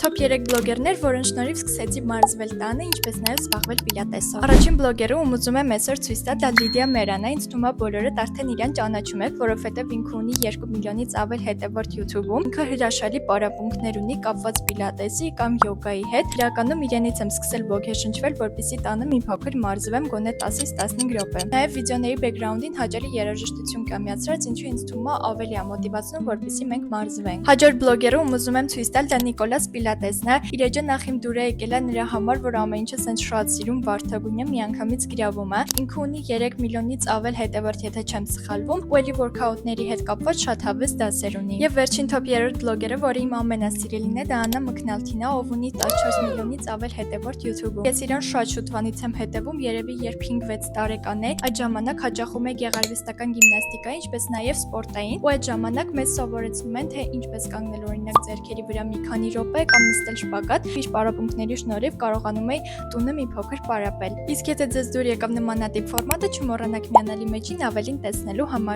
Top 3 բլոգերներ, որոնց շնորհիվ սկսեցի մարզվել տանը, ինչպես նաև զբաղվել պիլատեսով։ Առաջին բլոգերը, ում ուզում եմ այսօր ցույց տալ, դա Լիդիա Մերանն է, ինձ թվում է բոլորդ արդեն իրեն ճանաչում եք, որովհետև ինքը ունի 2 միլիոնից ավել հետևորդ YouTube-ում։ Ինքը հրաշալի պարապմունքներ ունի կապված պիլատեսի կամ յոգայի հետ։ Իրականում իրենից եմ սկսել ոգեշնչվել, որպեսզի տանը մի փոքր մարզվեմ գոնե 10-ից 15 րոպե։ Նաև վիդեոների բեքգրաունդին հաճելի երաժշտություն կամյացրած, ինչու ինձ թվում է ավելի է մոտիվացնում, որպեսզի մենք մարզվենք։ Հաջորդ բլոգերը, ում ուզում եմ ցույց տալ, դա Նիկոլաս Պիլատեսն է։ Իր էջը նախ իմ դուր է եկել է նրա համար, որ ամեն ինչը սենց շատ սիրում, վարդագույնը միանգամից գրավում է։ Ինքը ունի 3 միլիոնից ավել հետևորդ, եթե չեմ սխալվում, ու էլի workout-ների հետ կապված շատ հավես դասեր ունի։ Եվ վերջին top 3 բլոգերը, որը իմ ամենասիրելին է, դա Աննա Մքնալթին է, ով ունի 14 միլիոնից ավել հետևորդ YouTube-ում։ Ես իրան շատ շուտվանից եմ հետևում, երևի երբ 5-6 տարեկան է, այդ ժամանակ հաճախում է գեղարվեստական գիմնաստիկայի, ինչպես նաև սպորտային, ու այդ ժամանակ մեզ սովորեցնում են, թե ինչպես կանգնել օրինակ ձեռքերի վրա մի քանի րոպե կամ նստել շպագատ, իր պարապմունքների շնորհիվ կարողանում էի տունը մի փոքր պարապել։ Իսկ եթե ձեզ դուր եկավ նմանատիպ ֆորմատը, չմոռանաք միանալ իմ էջին ավելին տեսնելու համար։